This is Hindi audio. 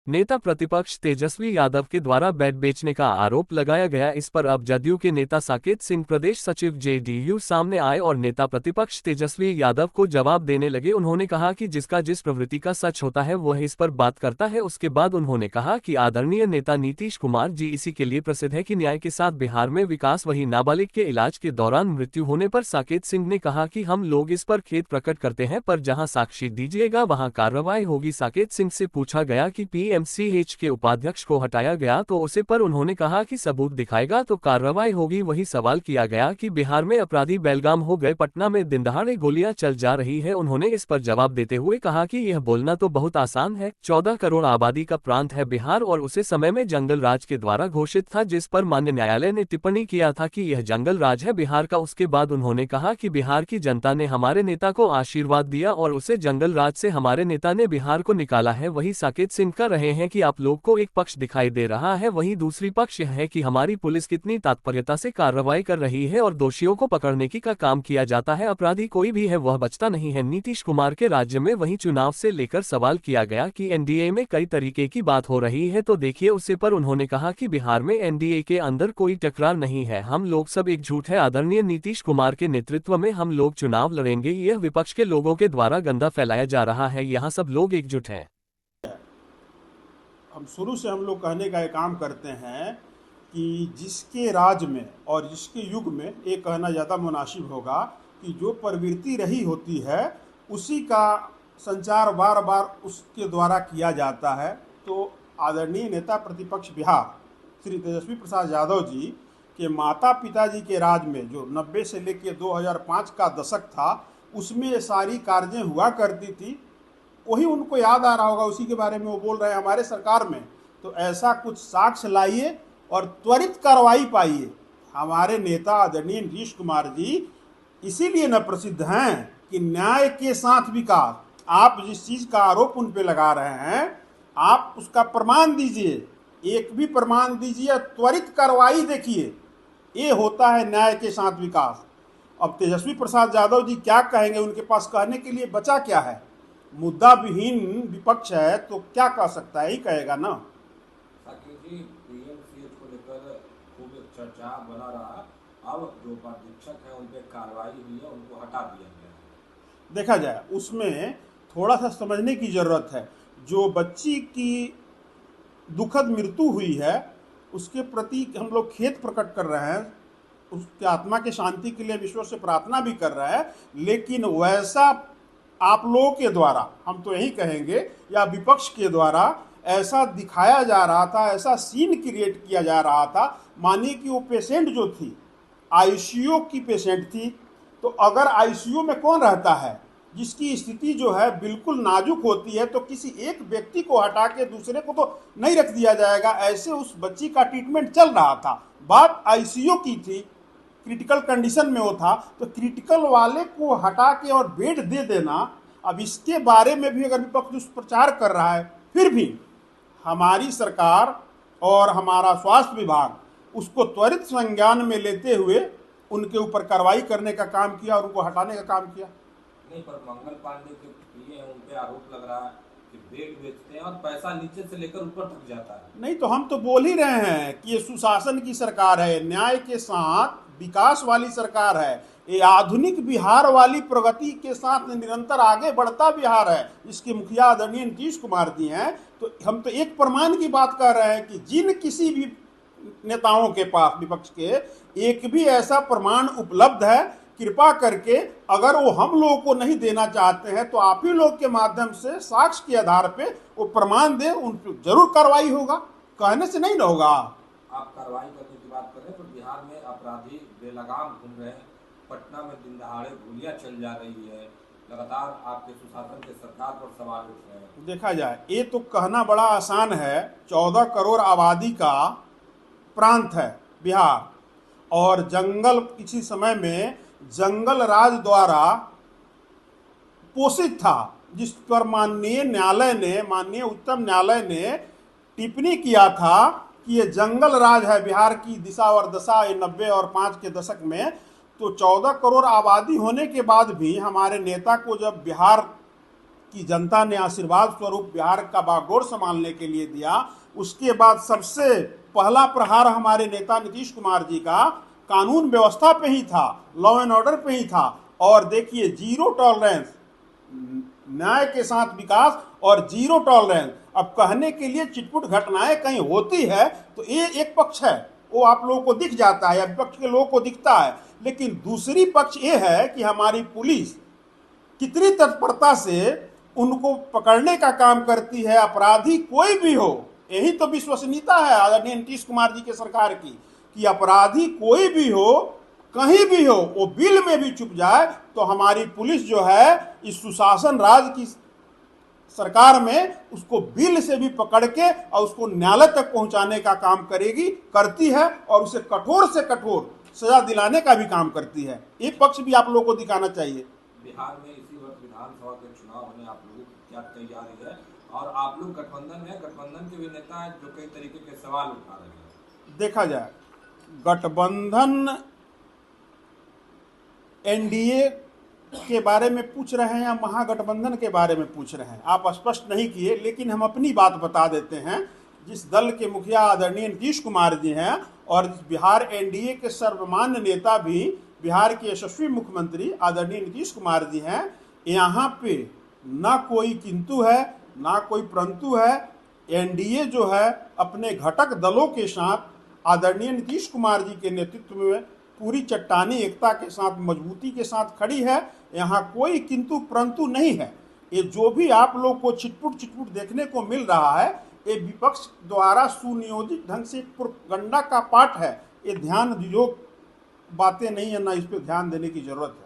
नेता प्रतिपक्ष तेजस्वी यादव के द्वारा बेड बेचने का आरोप लगाया गया। इस पर अब जदयू के नेता साकेत सिंह प्रदेश सचिव जेडीयू सामने आए और नेता प्रतिपक्ष तेजस्वी यादव को जवाब देने लगे। उन्होंने कहा कि जिसका जिस प्रवृत्ति का सच होता है वह इस पर बात करता है। उसके बाद उन्होंने कहा कि आदरणीय नेता नीतीश कुमार जी इसी के लिए प्रसिद्ध है कि न्याय के साथ बिहार में विकास। वही नाबालिग के इलाज के दौरान मृत्यु होने पर साकेत सिंह ने कहा कि हम लोग इस पर खेद प्रकट करते हैं, पर जहां साक्षी दीजिएगा वहां कार्रवाई होगी। साकेत सिंह से पूछा गया कि पीएमसीएच के उपाध्यक्ष को हटाया गया तो उसे पर उन्होंने कहा कि सबूत दिखाएगा तो कार्रवाई होगी। वही सवाल किया गया कि बिहार में अपराधी बेलगाम हो गए, पटना में दिन दहाड़े गोलियां चल जा रही है। उन्होंने इस पर जवाब देते हुए कहा कि यह बोलना तो बहुत आसान है, 14 करोड़ आबादी का प्रांत है बिहार और उसे समय में जंगल राज के द्वारा घोषित था, जिस पर माननीय न्यायालय ने टिप्पणी किया था कि यह जंगल राज है बिहार का। उसके बाद उन्होंने कहा कि बिहार की जनता ने हमारे नेता को आशीर्वाद दिया और उसे जंगल राज से हमारे नेता ने बिहार को निकाला है। वही साकेत सिंह कह रहे हैं कि आप लोग को एक पक्ष दिखाई दे रहा है, वहीं दूसरी पक्ष यह है कि हमारी पुलिस कितनी तत्परता से कार्रवाई कर रही है और दोषियों को पकड़ने की का काम किया जाता है। अपराधी कोई भी है वह बचता नहीं है नीतीश कुमार के राज्य में। वहीं चुनाव से लेकर सवाल किया गया कि एनडीए में कई तरीके की बात हो रही है तो देखिए उसे पर उन्होंने कहा कि बिहार में एनडीए के अंदर कोई टकरार नहीं है, हम लोग सब एकजुट है। आदरणीय नीतीश कुमार के नेतृत्व में हम लोग चुनाव लड़ेंगे। यह विपक्ष के लोगों के द्वारा गंदा फैलाया जा रहा है, यहाँ सब लोग एकजुट हैं। हम शुरू से हम लोग कहने का एक काम करते हैं कि जिसके राज में और जिसके युग में ये कहना ज़्यादा मुनासिब होगा कि जो प्रवृत्ति रही होती है उसी का संचार बार बार उसके द्वारा किया जाता है। तो आदरणीय नेता प्रतिपक्ष बिहार श्री तेजस्वी प्रसाद यादव जी के माता पिताजी के राज में जो 90 से लेकर 2005 का दशक था उसमें ये सारी कार्जें हुआ करती थी, वही उनको याद आ रहा होगा, उसी के बारे में वो बोल रहे हैं हमारे सरकार में। तो ऐसा कुछ साक्ष्य लाइए और त्वरित कार्रवाई पाइए। हमारे नेता आदरणीय नीतीश कुमार जी इसीलिए न प्रसिद्ध हैं कि न्याय के साथ विकास। आप जिस चीज़ का आरोप उन पे लगा रहे हैं आप उसका प्रमाण दीजिए, एक भी प्रमाण दीजिए, त्वरित कार्रवाई देखिए, ये होता है न्याय के साथ विकास। अब तेजस्वी प्रसाद यादव जी क्या कहेंगे, उनके पास कहने के लिए बचा क्या है? मुद्दा विहीन विपक्ष है तो क्या कह सकता है, ही कहेगा ना। जी पीएमसीएच को लेकर खूब चर्चा बना रहा, अब जो उपाधीक्षक है उन पर कार्रवाई हुई है, उनको हटा दिया गया। देखा जाए उसमें थोड़ा सा समझने की जरूरत है। जो बच्ची की दुखद मृत्यु हुई है उसके प्रति हम लोग खेद प्रकट कर रहे हैं, उसके आत्मा की शांति के लिए विश्व से प्रार्थना भी कर रहे हैं, लेकिन वैसा आप लोगों के द्वारा, हम तो यही कहेंगे, या विपक्ष के द्वारा ऐसा दिखाया जा रहा था, ऐसा सीन क्रिएट किया जा रहा था। मानिए कि वो पेशेंट जो थी आईसीयू की पेशेंट थी, तो अगर आईसीयू में कौन रहता है जिसकी स्थिति जो है बिल्कुल नाजुक होती है, तो किसी एक व्यक्ति को हटा के दूसरे को तो नहीं रख दिया जाएगा। ऐसे उस बच्ची का ट्रीटमेंट चल रहा था, बात आईसीयू की थी, क्रिटिकल कंडीशन में वो था, तो क्रिटिकल वाले को हटा के और बेड दे देना। अब इसके बारे में भी अगर विपक्ष दुष्प्रचार कर रहा है, फिर भी हमारी सरकार और हमारा स्वास्थ्य विभाग उसको त्वरित संज्ञान में लेते हुए उनके ऊपर कार्रवाई करने का काम किया और उनको हटाने का काम किया। नहीं, पर मंगल पांडे के प्रिय हैं, उन पे आरोप लग रहा है कि बेड बेचते हैं और पैसा नीचे से लेकर ऊपर तक जाता है। नहीं, तो हम तो बोल ही रहे हैं कि ये सुशासन की सरकार है, न्याय के साथ विकास वाली सरकार है, ये आधुनिक बिहार वाली प्रगति के साथ निरंतर आगे बढ़ता बिहार है, इसके मुखिया आदरणीय नीतीश कुमार जी हैं। तो हम तो एक प्रमाण की बात कर रहे हैं कि जिन किसी भी नेताओं के पास विपक्ष के एक भी ऐसा प्रमाण उपलब्ध है, कृपा करके अगर वो हम लोगों को नहीं देना चाहते हैं तो आप ही लोग के माध्यम से साक्ष्य के आधार पे वो प्रमाण दे, उन पर जरूर कार्रवाई होगा, कहने से नहीं ना होगा। आप कार्रवाई करने की बात कर रहे हैं, तो बिहार में अपराधी बेलगाम घूम रहे हैं, पटना में दिन दहाड़े गोलियां चल जा रही है, लगातार आपके सुशासन के सरकार पर सवाल उठ रहे हैं। देखा जाए ये तो कहना बड़ा आसान है, 14 करोड़ आबादी का प्रांत है बिहार और जंगल किसी समय में जंगल राज द्वारा पोषित था, जिस पर माननीय न्यायालय ने, माननीय उच्चतम न्यायालय ने टिप्पणी किया था कि ये जंगल राज है बिहार की दिशा और दशा 90 और 5 के दशक में। तो 14 करोड़ आबादी होने के बाद भी हमारे नेता को जब बिहार कि जनता ने आशीर्वाद स्वरूप बिहार का बागडोर संभालने के लिए दिया, उसके बाद सबसे पहला प्रहार हमारे नेता नीतीश कुमार जी का कानून व्यवस्था पे ही था, लॉ एंड ऑर्डर पे ही था। और देखिए, जीरो टॉलरेंस, न्याय के साथ विकास और जीरो टॉलरेंस। अब कहने के लिए चिटपुट घटनाएं कहीं होती है तो ये एक पक्ष है, वो आप लोगों को दिख जाता है या विपक्ष के लोगों को दिखता है, लेकिन दूसरी पक्ष ये है कि हमारी पुलिस कितनी तत्परता से उनको पकड़ने का काम करती है, अपराधी कोई भी हो। यही तो विश्वसनीयता है आदरणीय नीतीश कुमार जी के सरकार की, कि अपराधी कोई भी हो, कहीं भी हो, वो बिल में भी चुप जाए तो हमारी पुलिस जो है इस सुशासन राज की सरकार में उसको बिल से भी पकड़ के और उसको न्यायालय तक पहुंचाने का काम करेगी, करती है, और उसे कठोर से कठोर सजा दिलाने का भी काम करती है। ये पक्ष भी आप लोगों को दिखाना चाहिए। बिहार में इसी वक्त विधानसभा के चुनाव होने, आप लोगों की क्या तैयारी है? और आप लोग गठबंधन में, गठबंधन के भी नेता हैं जो कई तरीके के सवाल उठा रहे हैं। देखा जाए, गठबंधन एनडीए के बारे में पूछ रहे हैं या महागठबंधन के बारे में पूछ रहे हैं, आप स्पष्ट नहीं किए, लेकिन हम अपनी बात बता देते हैं। जिस दल के मुखिया आदरणीय नीतीश कुमार जी हैं और बिहार एनडीए के सर्वमान्य नेता भी बिहार के यशस्वी मुख्यमंत्री आदरणीय नीतीश कुमार जी हैं, यहाँ पे ना कोई किंतु है ना कोई परंतु है। एनडीए जो है अपने घटक दलों के साथ आदरणीय नीतीश कुमार जी के नेतृत्व में पूरी चट्टानी एकता के साथ, मजबूती के साथ खड़ी है। यहाँ कोई किंतु परंतु नहीं है। ये जो भी आप लोग को छिटपुट देखने को मिल रहा है, ये विपक्ष द्वारा सुनियोजित ढंग से प्रोपेगेंडा का पार्ट है। ये ध्यान जो बातें नहीं है ना, इस पर ध्यान देने की जरूरत है।